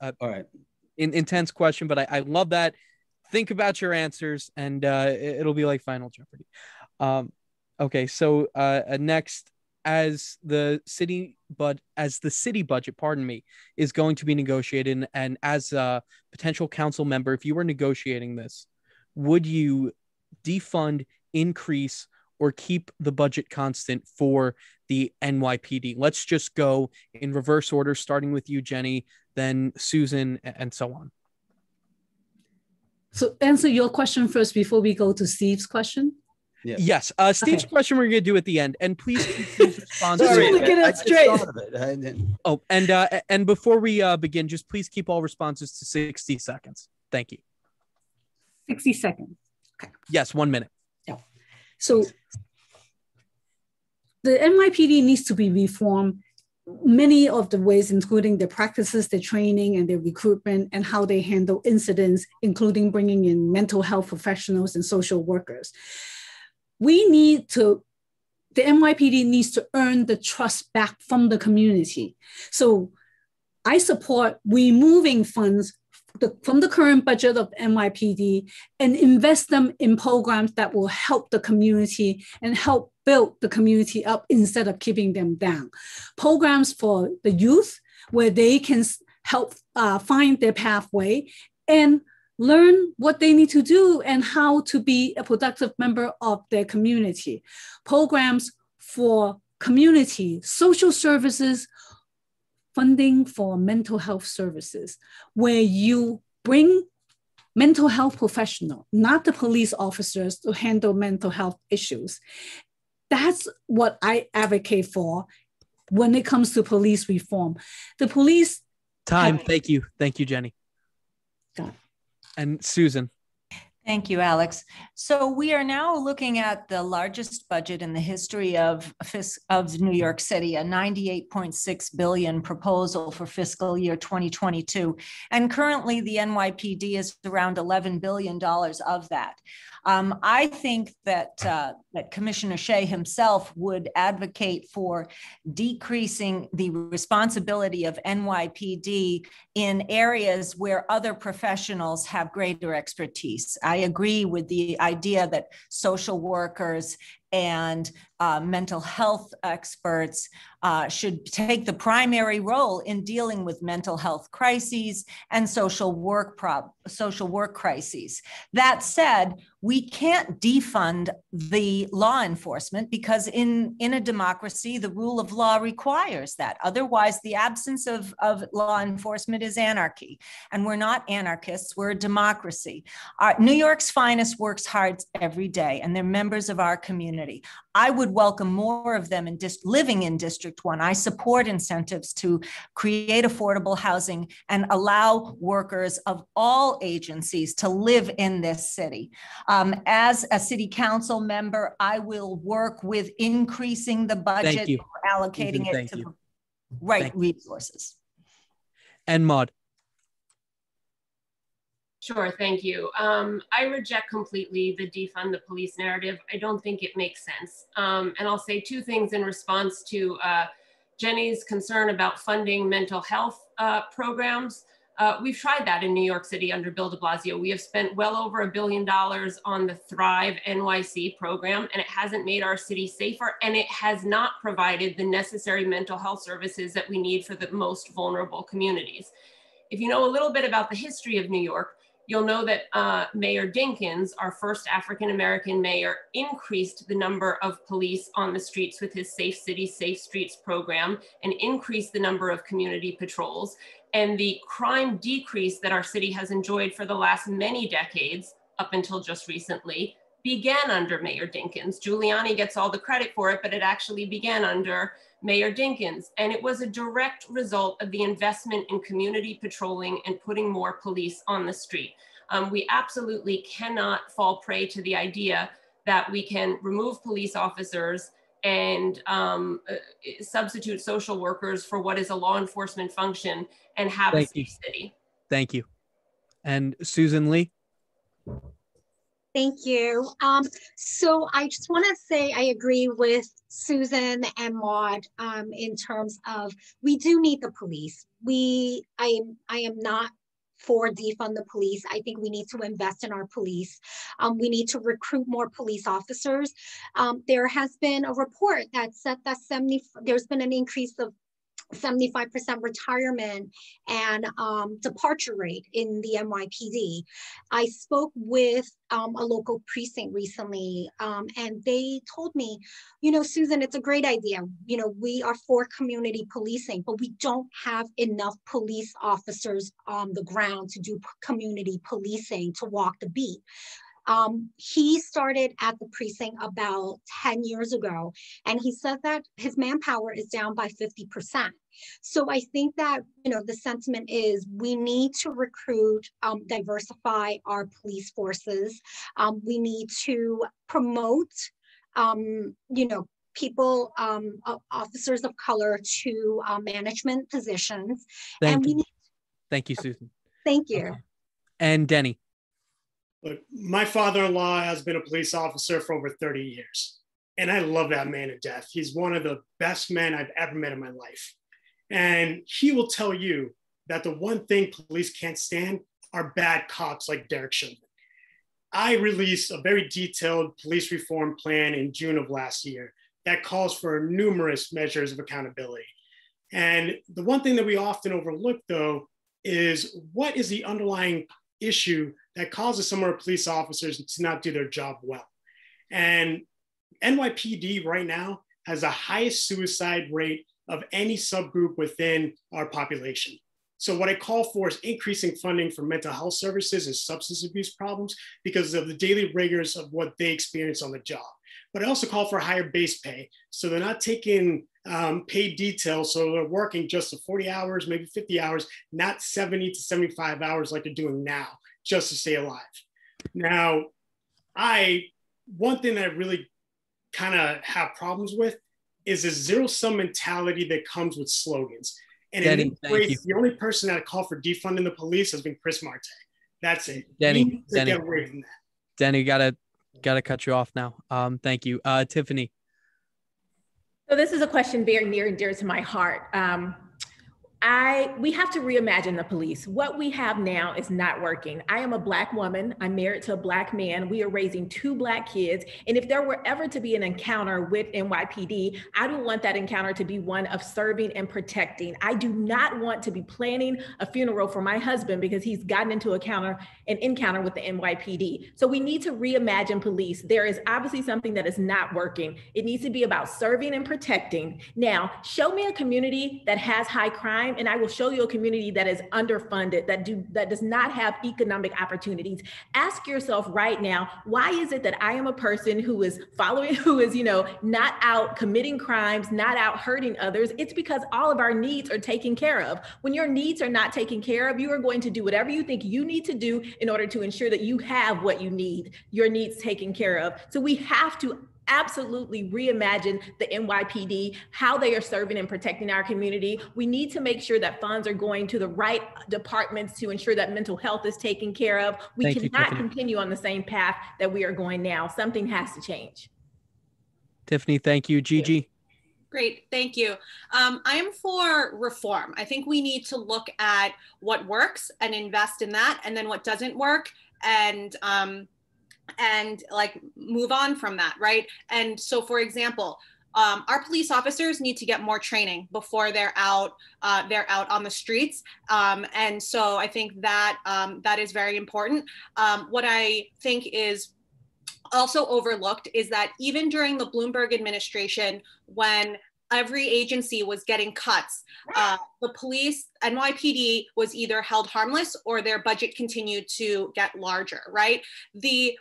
intense question, but I love that. Think about your answers, and it'll be like Final Jeopardy. Okay, so next, as the city budget, is going to be negotiated, and as a potential council member, if you were negotiating this, would you defund, increase, or keep the budget constant for the NYPD? Let's just go in reverse order, starting with you, Jenny, then Susan, and so on. So answer your question first before we go to Steve's question. Yes. Steve's question we're going to do at the end, and please keep these responses. And before we begin, just please keep all responses to 60 seconds. Thank you. 60 seconds. Okay. Yes, 1 minute. Yeah. So the NYPD needs to be reformed many of the ways, including their practices, their training, and their recruitment, and how they handle incidents, including bringing in mental health professionals and social workers. The NYPD needs to earn the trust back from the community. So I support removing funds from the current budget of NYPD and invest them in programs that will help the community and help build the community up instead of keeping them down. Programs for the youth, where they can help find their pathway and learn what they need to do and how to be a productive member of their community. Programs for community, social services, funding for mental health services, where you bring mental health professionals, not the police officers, to handle mental health issues. That's what I advocate for when it comes to police reform. The police— Thank you. Thank you, Jenny. And Susan. Thank you, Alex. So we are now looking at the largest budget in the history of New York City, a $98.6 billion proposal for fiscal year 2022. And currently the NYPD is around $11 billion of that. I think that Commissioner Shea himself would advocate for decreasing the responsibility of NYPD in areas where other professionals have greater expertise. I agree with the idea that social workers and mental health experts should take the primary role in dealing with mental health crises and social work crises. That said, we can't defund the law enforcement because in a democracy, the rule of law requires that. Otherwise, the absence of law enforcement is anarchy. And we're not anarchists, we're a democracy. New York's finest works hard every day, and they're members of our community. I would welcome more of them living in District 1. I support incentives to create affordable housing and allow workers of all agencies to live in this city. As a city council member, I will work with increasing the budget, allocating it to the right resources. And Maud. Sure, thank you. I reject completely the defund the police narrative. I don't think it makes sense. And I'll say two things in response to Jenny's concern about funding mental health programs. We've tried that in New York City under Bill de Blasio. We have spent well over $1 billion on the Thrive NYC program, and it hasn't made our city safer, and it has not provided the necessary mental health services that we need for the most vulnerable communities. If you know a little bit about the history of New York, you'll know that Mayor Dinkins, our first African-American mayor, increased the number of police on the streets with his Safe Cities, Safe Streets program and increased the number of community patrols. And the crime decrease that our city has enjoyed for the last many decades, up until just recently, began under Mayor Dinkins. Giuliani gets all the credit for it, but it actually began under Mayor Dinkins. And it was a direct result of the investment in community patrolling and putting more police on the street. We absolutely cannot fall prey to the idea that we can remove police officers and substitute social workers for what is a law enforcement function and have a safe city. Thank you. And Susan Lee. Thank you. So I just want to say I agree with Susan and Maud in terms of we do need the police. I am not for defund the police. I think we need to invest in our police. We need to recruit more police officers. There has been a report that said that there's been an increase of 75% retirement and departure rate in the NYPD. I spoke with a local precinct recently and they told me, you know, Susan, it's a great idea. You know, we are for community policing, but we don't have enough police officers on the ground to do community policing, to walk the beat. He started at the precinct about 10 years ago, and he said that his manpower is down by 50%. So I think that, you know, the sentiment is we need to recruit, diversify our police forces. We need to promote, you know, people, officers of color to management positions. Thank you, Susan. Thank you. Okay. And Denny. Look, my father-in-law has been a police officer for over 30 years, and I love that man to death. He's one of the best men I've ever met in my life. And he will tell you that the one thing police can't stand are bad cops like Derek Chauvin. I released a very detailed police reform plan in June of last year that calls for numerous measures of accountability. And the one thing that we often overlook, though, is what is the underlying issue that causes some of our police officers to not do their job well. And NYPD right now has the highest suicide rate of any subgroup within our population. So what I call for is increasing funding for mental health services and substance abuse problems because of the daily rigors of what they experience on the job. But I also call for higher base pay. So they're not taking paid details. So they're working just 40 hours, maybe 50 hours, not 70 to 75 hours like they're doing now, just to stay alive. Now, one thing that I really kind of have problems with is a zero-sum mentality that comes with slogans. And Denny, in this race, the only person that called for defunding the police has been Chris Marte. That's it. Denny, get away from that. Denny, gotta cut you off now. Thank you. Tiffany. So this is a question very near and dear to my heart. We have to reimagine the police. What we have now is not working. I am a Black woman. I'm married to a Black man. We are raising 2 Black kids. And if there were ever to be an encounter with NYPD, I don't want that encounter to be one of serving and protecting. I do not want to be planning a funeral for my husband because he's gotten into an encounter with the NYPD. So we need to reimagine police. There is obviously something that is not working. It needs to be about serving and protecting. Now, show me a community that has high crime, and I will show you a community that is underfunded, that does not have economic opportunities. Ask yourself right now, why is it that I am a person who is not out committing crimes, not out hurting others? It's because all of our needs are taken care of. When your needs are not taken care of, you are going to do whatever you think you need to do in order to ensure that you have what you need, your needs taken care of. So we have to absolutely reimagine the NYPD, how they are serving and protecting our community. We need to make sure that funds are going to the right departments to ensure that mental health is taken care of. We cannot continue on the same path that we are going now. Something has to change. Tiffany, thank you. Gigi. Great, thank you. I am for reform. I think we need to look at what works and invest in that, and then what doesn't work and like move on from that, right? And so, for example, our police officers need to get more training before they're out on the streets. And so I think that that is very important. What I think is also overlooked is that even during the Bloomberg administration, when every agency was getting cuts, the police, NYPD, was either held harmless or their budget continued to get larger, right?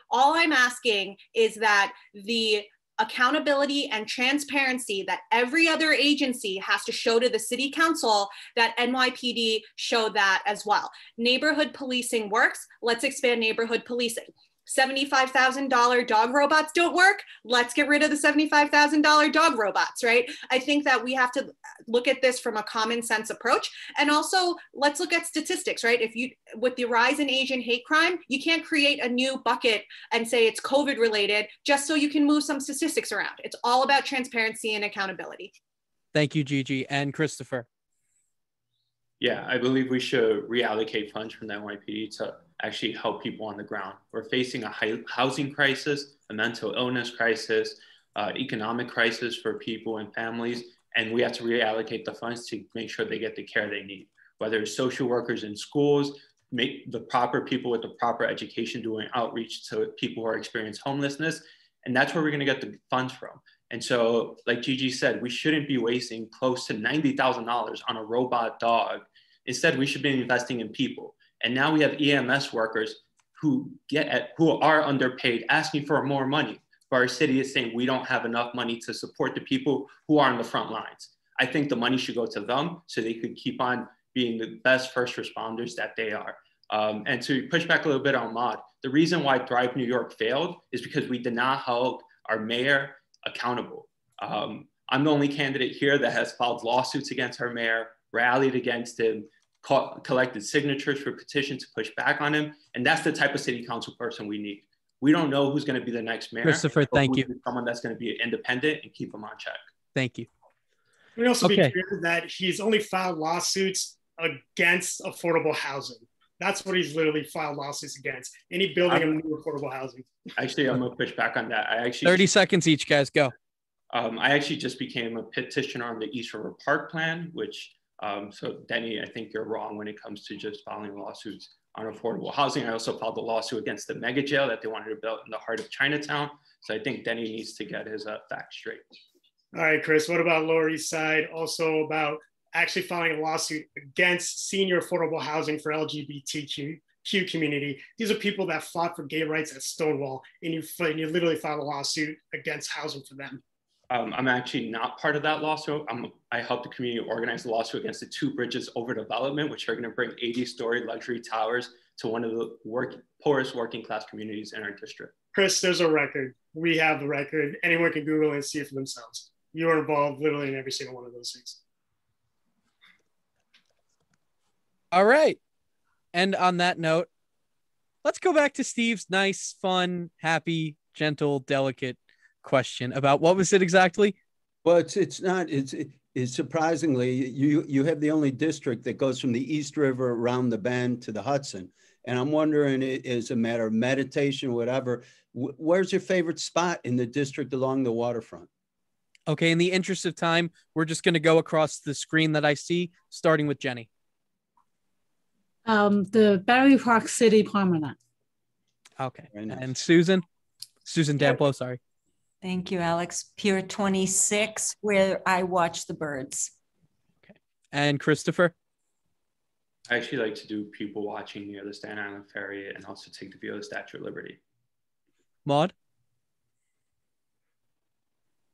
All I'm asking is that the accountability and transparency that every other agency has to show to the city council, that NYPD show that as well. Neighborhood policing works. Let's expand neighborhood policing. $75,000 dog robots don't work. Let's get rid of the $75,000 dog robots, right? I think that we have to look at this from a common sense approach. And also let's look at statistics, right? With the rise in Asian hate crime, you can't create a new bucket and say it's COVID related just so you can move some statistics around. It's all about transparency and accountability. Thank you, Gigi. And Christopher. Yeah, I believe we should reallocate funds from the NYPD to actually help people on the ground. We're facing a housing crisis, a mental illness crisis, economic crisis for people and families, and we have to reallocate the funds to make sure they get the care they need. Whether it's social workers in schools, make the proper people with the proper education doing outreach to people who are experiencing homelessness, and that's where we're gonna get the funds from. And so, like Gigi said, we shouldn't be wasting close to $90,000 on a robot dog. Instead, we should be investing in people. And now we have EMS workers who are underpaid, asking for more money. But our city is saying we don't have enough money to support the people who are on the front lines. I think the money should go to them so they could keep on being the best first responders that they are. And to push back a little bit on Maud, the reason why Thrive New York failed is because we did not hold our mayor accountable. I'm the only candidate here that has filed lawsuits against our mayor, rallied against him, collected signatures for petitions to push back on him. And that's the type of city council person we need. We don't know who's going to be the next mayor. Christopher, thank you. Someone that's going to be independent and keep them on check. Thank you. Let me also be clear that he's only filed lawsuits against affordable housing. That's what he's literally filed lawsuits against. Any building of new affordable housing. Actually, I'm going to push back on that. 30 seconds each, guys, go. I actually just became a petitioner on the East River Park plan, which, so Denny, I think you're wrong when it comes to just filing lawsuits on affordable housing. I also filed a lawsuit against the mega jail that they wanted to build in the heart of Chinatown. So I think Denny needs to get his facts straight. All right, Chris, what about Lower East Side? Also about actually filing a lawsuit against senior affordable housing for LGBTQ community. These are people that fought for gay rights at Stonewall, and you literally filed a lawsuit against housing for them. I'm actually not part of that lawsuit. I helped the community organize a lawsuit against the 2 bridges over development, which are going to bring 80-story luxury towers to one of the poorest working class communities in our district. Chris, there's a record. We have the record. Anyone can Google and see it for themselves. You are involved literally in every single one of those things. All right. And on that note, let's go back to Steve's nice, fun, happy, gentle, delicate question about what was it exactly? Well, it's surprisingly, you have the only district that goes from the East River around the bend to the Hudson. And I'm wondering, is a matter of meditation, whatever, where's your favorite spot in the district along the waterfront? Okay, in the interest of time, we're just going to go across the screen that I see, starting with Jenny. The Battery Park City Promenade. Okay, Nice. and Susan Damplow, sorry. Thank you, Alex. Pier 26, where I watch the birds. Okay, and Christopher? I actually like to do people watching near the Staten Island Ferry and also take the view of the Statue of Liberty. Maud?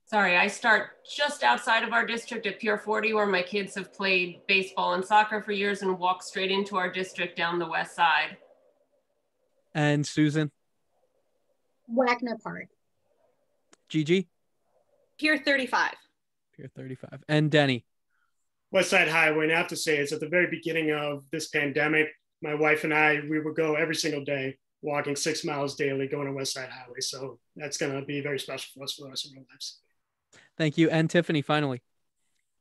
Sorry, I start just outside of our district at Pier 40, where my kids have played baseball and soccer for years, and walk straight into our district down the west side. And Susan? Wagner Park. Gigi? Pier 35. Pier 35. And Denny? West Side Highway. And I have to say, it's at the very beginning of this pandemic. My wife and I, we would go every single day, walking 6 miles daily, going to West Side Highway. So that's going to be very special for us for the rest of our lives. Thank you. And Tiffany, finally.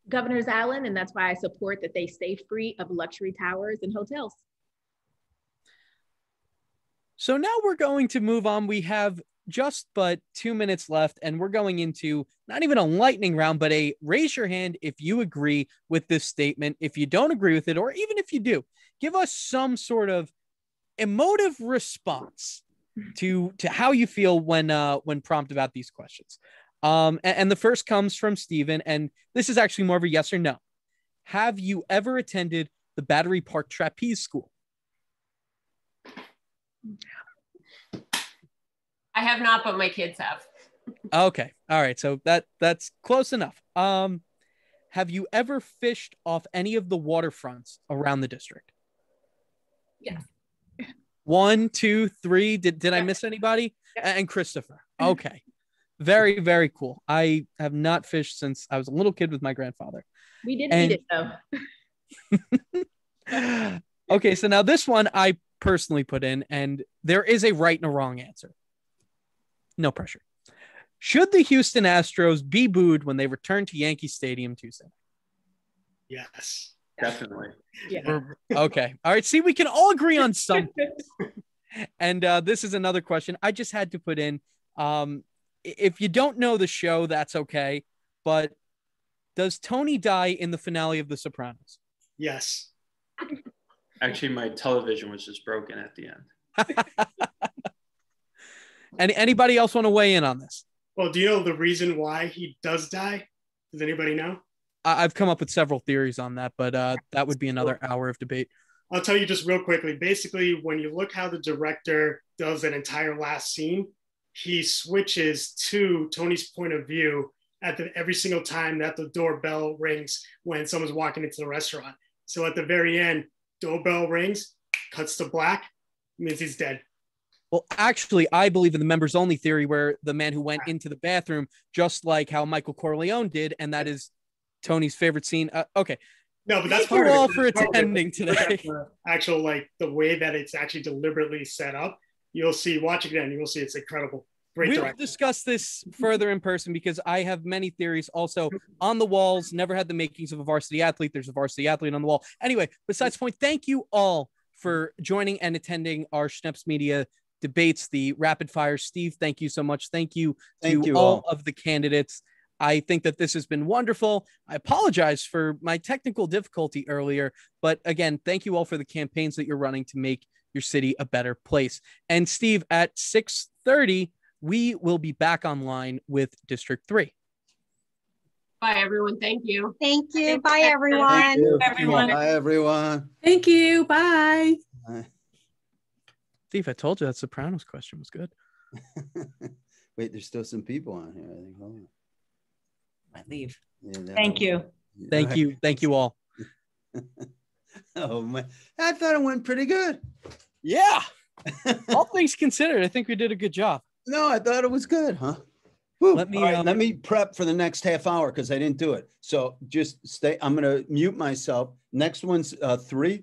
Governor's Island, and that's why I support that they stay free of luxury towers and hotels. So now we're going to move on. We have just but 2 minutes left, and we're going into not even a lightning round, but a raise your hand if you agree with this statement. If you don't agree with it, or even if you do, give us some sort of emotive response to how you feel when prompted about these questions. And the first comes from Stephen, and this is actually more of a yes or no. Have you ever attended the Battery Park Trapeze School? I have not, but my kids have. Okay. All right. So that's close enough. Have you ever fished off any of the waterfronts around the district? Yes. 1, 2, 3. Did I miss anybody? Yeah. And Christopher. Okay. Very, very cool. I have not fished since I was a little kid with my grandfather. We didn't eat it though. Okay. So now this one I personally put in, and there is a right and a wrong answer. No pressure. Should the Houston Astros be booed when they return to Yankee Stadium Tuesday? Yes. Definitely. Yeah. Okay. All right. See, we can all agree on something. And this is another question I just had to put in. If you don't know the show, that's okay. But does Tony die in the finale of The Sopranos? Yes. Actually, my television was just broken at the end. Anybody else want to weigh in on this? Well, do you know the reason why he does die? Does anybody know? I've come up with several theories on that, but that would be another hour of debate. I'll tell you just real quickly. Basically, when you look how the director does that entire last scene, he switches to Tony's point of view at every single time that the doorbell rings when someone's walking into the restaurant. So at the very end, doorbell rings, cuts to black, means he's dead. Well, actually, I believe in the members only theory, where the man who went into the bathroom, just like how Michael Corleone did, and that is Tony's favorite scene. Okay. No, but that's Thank part you all of it. for attending today. Actual, like the way that it's actually deliberately set up, you'll see. Watch it again, you will see it's incredible. Great We'll direction. discuss this further in person, because I have many theories. Also, on the walls, never had the makings of a varsity athlete. There's a varsity athlete on the wall. Anyway, besides the point, thank you all for joining and attending our Schneps Media debates, the rapid fire. Steve, thank you so much. Thank you to all of the candidates. I think that this has been wonderful. I apologize for my technical difficulty earlier, but again, thank you all for the campaigns that you're running to make your city a better place. And Steve, at 6:30, we will be back online with District 3. Bye, everyone. Thank you. Thank you. Bye, everyone. Thank you. Everyone. Bye, everyone. Thank you. Bye. Bye. Steve, I told you that Sopranos question was good. Wait, there's still some people on here, I think. Hold on. I leave. Yeah, Thank you. Thank you. Thank you all. Oh, man. I thought it went pretty good. Yeah. All things considered, I think we did a good job. No, I thought it was good, huh? Woo. Let me let me prep for the next half hour because I didn't do it. So just stay. I'm going to mute myself. Next one's 3.